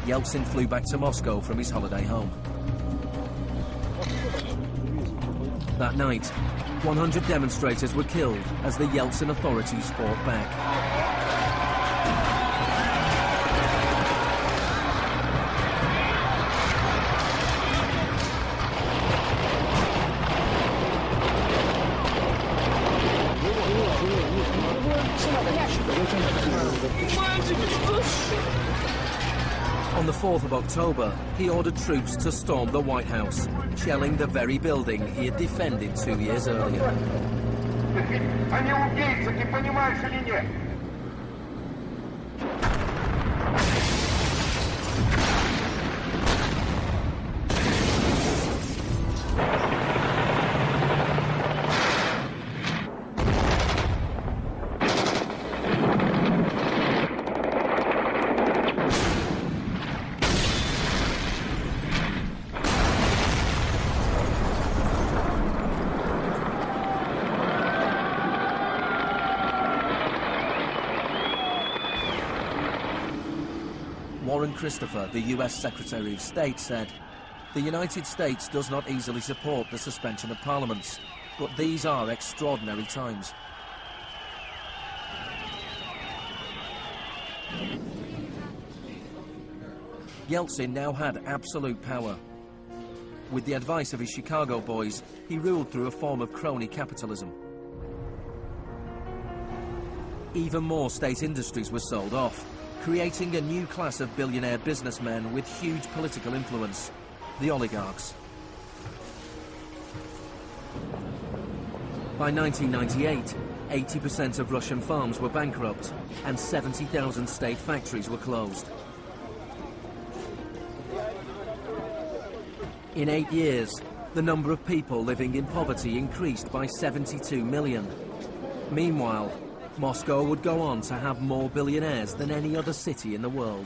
Yeltsin flew back to Moscow from his holiday home. That night, 100 demonstrators were killed as the Yeltsin authorities fought back. On the 4th of October, he ordered troops to storm the White House, shelling the very building he had defended 2 years earlier. Warren Christopher, the US Secretary of State, said, "The United States does not easily support the suspension of parliaments, but these are extraordinary times." Yeltsin now had absolute power. With the advice of his Chicago boys, he ruled through a form of crony capitalism. Even more state industries were sold off, creating a new class of billionaire businessmen with huge political influence, the oligarchs. By 1998, 80% of Russian farms were bankrupt and 70,000 state factories were closed. In 8 years, the number of people living in poverty increased by 72 million. Meanwhile, Moscow would go on to have more billionaires than any other city in the world.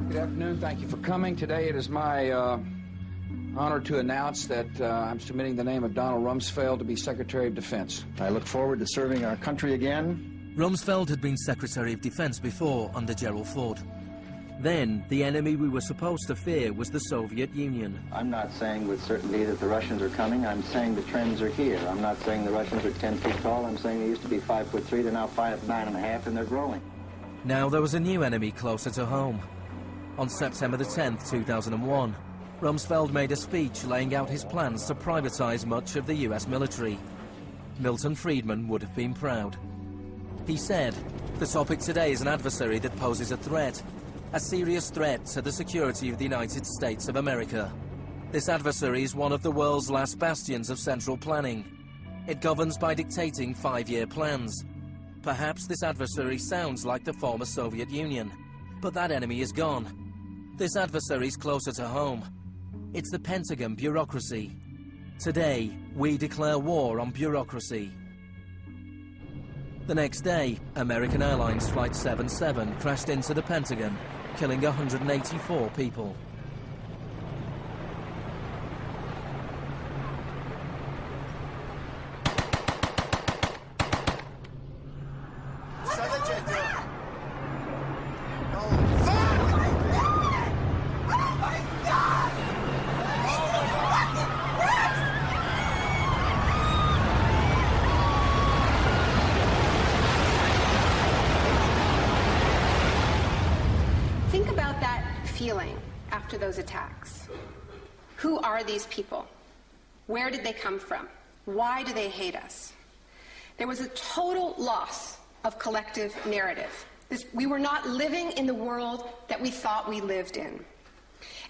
Good afternoon. Thank you for coming. Today it is my honor to announce that I'm submitting the name of Donald Rumsfeld to be Secretary of Defense. I look forward to serving our country again. Rumsfeld had been Secretary of Defense before under Gerald Ford. Then, the enemy we were supposed to fear was the Soviet Union. I'm not saying with certainty that the Russians are coming. I'm saying the trends are here. I'm not saying the Russians are 10 feet tall. I'm saying they used to be 5'3", they're now 5'9½", and they're growing. Now there was a new enemy closer to home. On September the 10th, 2001, Rumsfeld made a speech laying out his plans to privatize much of the US military. Milton Friedman would have been proud. He said, "The topic today is an adversary that poses a threat. A serious threat to the security of the United States of America. This adversary is one of the world's last bastions of central planning. It governs by dictating 5-year plans. Perhaps this adversary sounds like the former Soviet Union, but that enemy is gone. This adversary is closer to home. It's the Pentagon bureaucracy. Today, we declare war on bureaucracy." The next day, American Airlines Flight 77 crashed into the Pentagon, killing 184 people. Feeling after those attacks. Who are these people? Where did they come from? Why do they hate us? There was a total loss of collective narrative. We were not living in the world that we thought we lived in.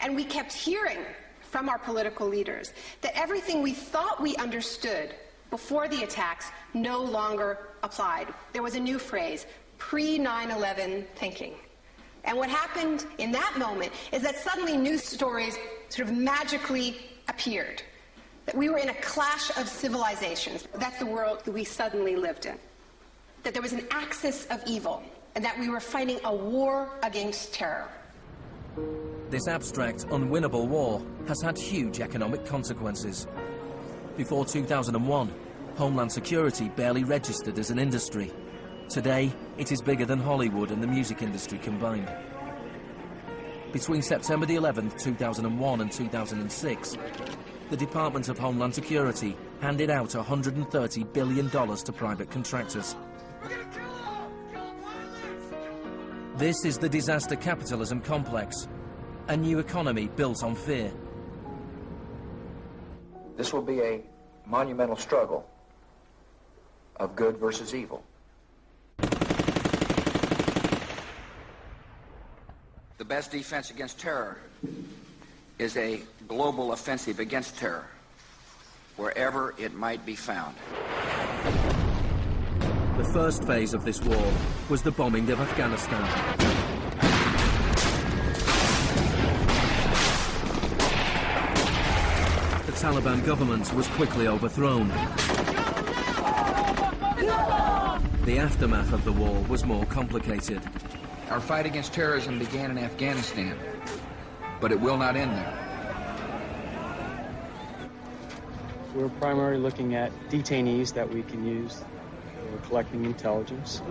And we kept hearing from our political leaders that everything we thought we understood before the attacks no longer applied. There was a new phrase, pre-9/11 thinking. And what happened in that moment is that suddenly news stories sort of magically appeared. That we were in a clash of civilizations. That's the world that we suddenly lived in. That there was an axis of evil, and that we were fighting a war against terror. This abstract, unwinnable war has had huge economic consequences. Before 2001, Homeland Security barely registered as an industry. Today, it is bigger than Hollywood and the music industry combined. Between September the 11th, 2001 and 2006, the Department of Homeland Security handed out $130 billion to private contractors. This is the disaster capitalism complex, a new economy built on fear. This will be a monumental struggle of good versus evil. The best defense against terror is a global offensive against terror, wherever it might be found. The first phase of this war was the bombing of Afghanistan. The Taliban government was quickly overthrown. The aftermath of the war was more complicated. Our fight against terrorism began in Afghanistan, but it will not end there. We're primarily looking at detainees that we can use. We're collecting intelligence.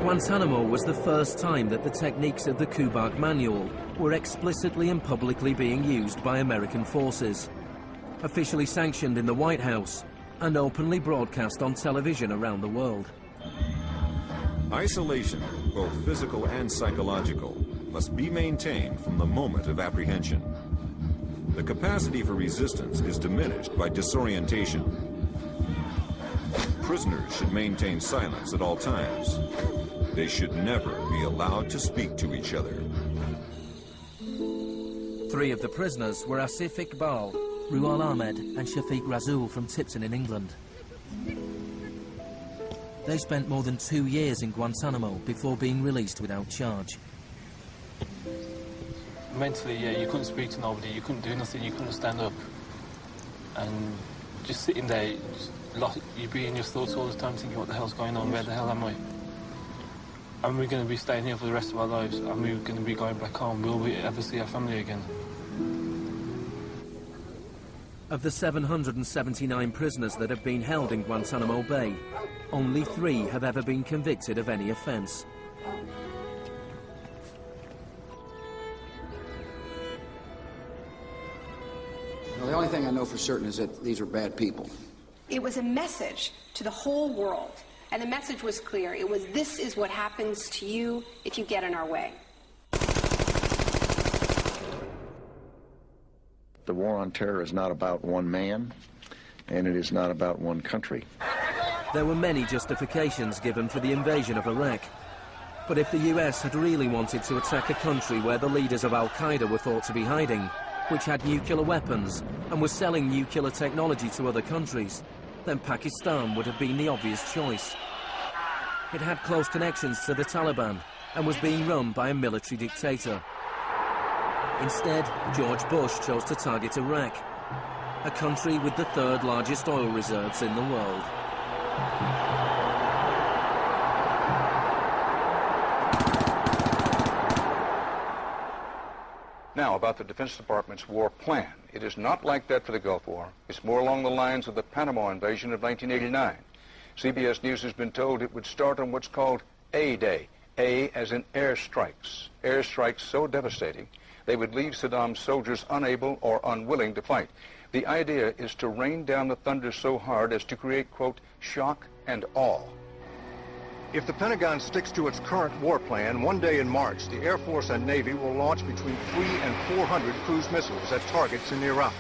Guantanamo was the first time that the techniques of the Kubark Manual were explicitly and publicly being used by American forces, officially sanctioned in the White House and openly broadcast on television around the world. Isolation, both physical and psychological, must be maintained from the moment of apprehension. The capacity for resistance is diminished by disorientation. Prisoners should maintain silence at all times. They should never be allowed to speak to each other. 3 of the prisoners were Asif Iqbal, Ruhal Ahmed and Shafiq Rasool from Tipton in England. They spent more than 2 years in Guantanamo before being released without charge. Mentally, yeah, you couldn't speak to nobody, you couldn't do nothing, you couldn't stand up. And just sitting there, you'd be in your thoughts all the time thinking, what the hell's going on, where the hell am I? And we're going to be staying here for the rest of our lives, and we're going to be going back home. Will we ever see our family again? Of the 779 prisoners that have been held in Guantanamo Bay, only 3 have ever been convicted of any offense. Well, the only thing I know for certain is that these are bad people. It was a message to the whole world, and the message was clear. It was, this is what happens to you if you get in our way. The war on terror is not about one man, and it is not about one country. There were many justifications given for the invasion of Iraq. But if the US had really wanted to attack a country where the leaders of Al-Qaeda were thought to be hiding, which had nuclear weapons and was selling nuclear technology to other countries, then Pakistan would have been the obvious choice. It had close connections to the Taliban and was being run by a military dictator. Instead, George Bush chose to target Iraq, a country with the 3rd largest oil reserves in the world. Now, about the Defense Department's war plan. It is not like that for the Gulf War. It's more along the lines of the Panama invasion of 1989. CBS News has been told it would start on what's called A-Day. A as in airstrikes. Airstrikes so devastating, they would leave Saddam's soldiers unable or unwilling to fight. The idea is to rain down the thunder so hard as to create, quote, shock and awe. If the Pentagon sticks to its current war plan, one day in March, the Air Force and Navy will launch between 300 and 400 cruise missiles at targets in Iraq.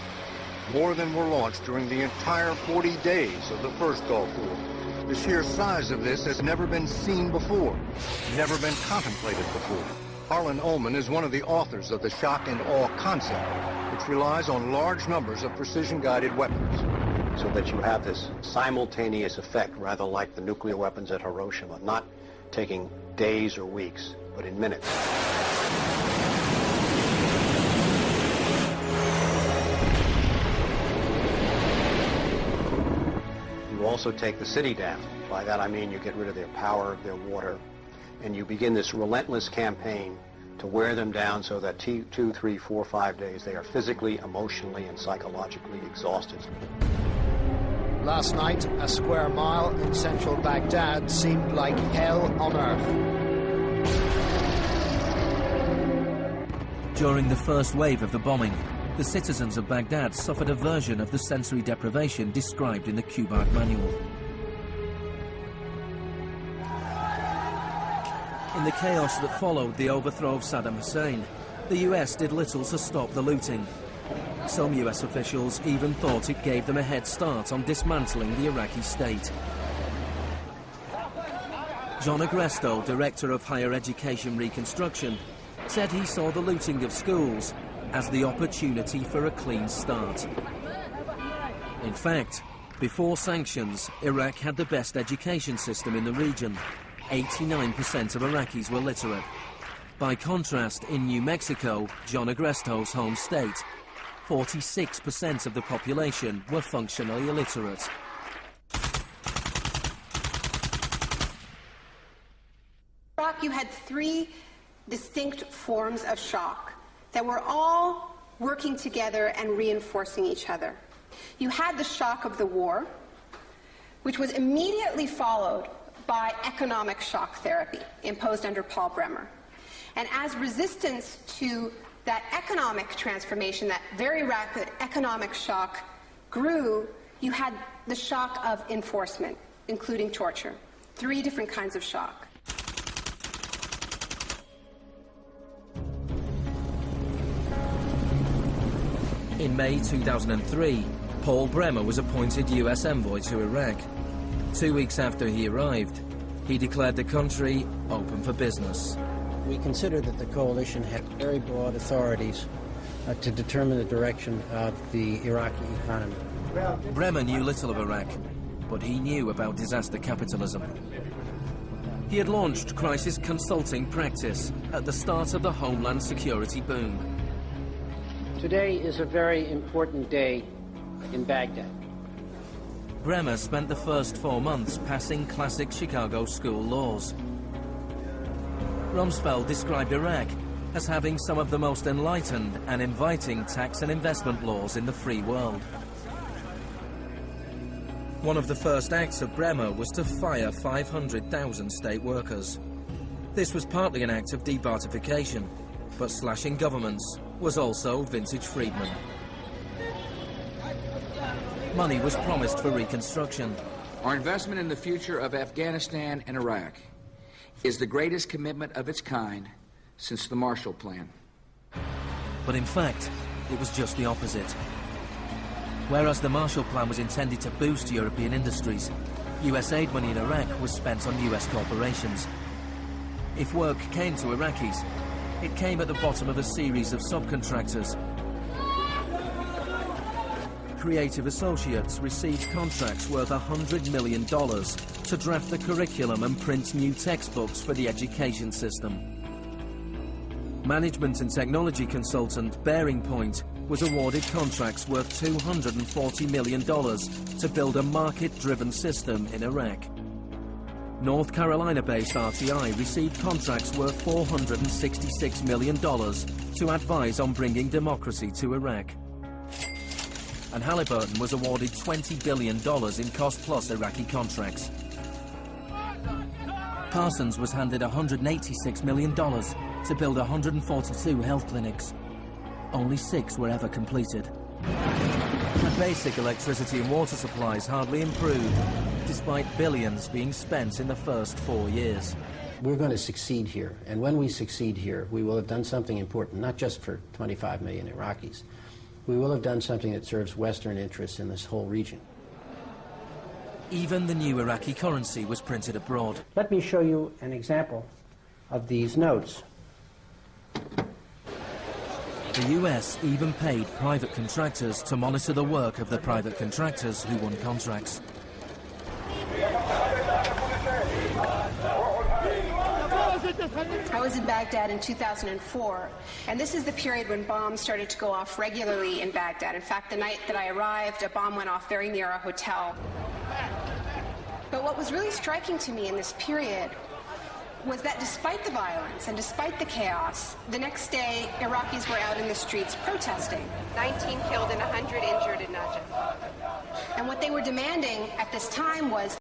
More than were launched during the entire 40 days of the first Gulf War. The sheer size of this has never been seen before, never been contemplated before. Harlan Ullman is one of the authors of the shock and awe concept, which relies on large numbers of precision-guided weapons. So that you have this simultaneous effect, rather like the nuclear weapons at Hiroshima, not taking days or weeks, but in minutes. You also take the city down. By that I mean you get rid of their power, their water, and you begin this relentless campaign to wear them down so that 2, 3, 4, 5 days they are physically, emotionally, and psychologically exhausted. Last night, a square mile in central Baghdad seemed like hell on earth. During the first wave of the bombing, the citizens of Baghdad suffered a version of the sensory deprivation described in the Kubat manual. In the chaos that followed the overthrow of Saddam Hussein, the US did little to stop the looting. Some US officials even thought it gave them a head start on dismantling the Iraqi state. John Agresto, Director of Higher Education Reconstruction, said he saw the looting of schools as the opportunity for a clean start. In fact, before sanctions, Iraq had the best education system in the region. 89% of Iraqis were literate. By contrast, in New Mexico, John Agresto's home state, 46% of the population were functionally illiterate. Iraq, you had three distinct forms of shock that were all working together and reinforcing each other. You had the shock of the war, which was immediately followed by economic shock therapy imposed under Paul Bremer. And as resistance to that economic transformation, that very rapid economic shock grew, you had the shock of enforcement, including torture. Three different kinds of shock. In May 2003, Paul Bremer was appointed US envoy to Iraq. 2 weeks after he arrived, he declared the country open for business. We consider that the coalition had very broad authorities to determine the direction of the Iraqi economy. Bremer knew little of Iraq, but he knew about disaster capitalism. He had launched crisis consulting practice at the start of the Homeland Security boom. Today is a very important day in Baghdad. Bremer spent the first 4 months passing classic Chicago school laws. Rumsfeld described Iraq as having some of the most enlightened and inviting tax and investment laws in the free world. One of the first acts of Bremer was to fire 500,000 state workers. This was partly an act of debartification, but slashing governments was also vintage Friedman. Money was promised for reconstruction. Our investment in the future of Afghanistan and Iraq is the greatest commitment of its kind since the Marshall Plan. But in fact, it was just the opposite. Whereas the Marshall Plan was intended to boost European industries, US aid money in Iraq was spent on US corporations. If work came to Iraqis, it came at the bottom of a series of subcontractors. Creative Associates received contracts worth $100 million to draft the curriculum and print new textbooks for the education system. Management and technology consultant Bearing Point was awarded contracts worth $240 million to build a market-driven system in Iraq. North Carolina-based RTI received contracts worth $466 million to advise on bringing democracy to Iraq. And Halliburton was awarded $20 billion in cost-plus Iraqi contracts. Parsons was handed $186 million to build 142 health clinics. Only 6 were ever completed. And basic electricity and water supplies hardly improved, despite billions being spent in the first 4 years. We're going to succeed here, and when we succeed here, we will have done something important, not just for 25 million Iraqis. We will have done something that serves Western interests in this whole region. Even the new Iraqi currency was printed abroad. Let me show you an example of these notes. The US even paid private contractors to monitor the work of the private contractors who won contracts. I was in Baghdad in 2004, and this is the period when bombs started to go off regularly in Baghdad. In fact, the night that I arrived, a bomb went off very near our hotel. But what was really striking to me in this period was that despite the violence and despite the chaos, the next day, Iraqis were out in the streets protesting. 19 killed and 100 injured in Najaf. And what they were demanding at this time was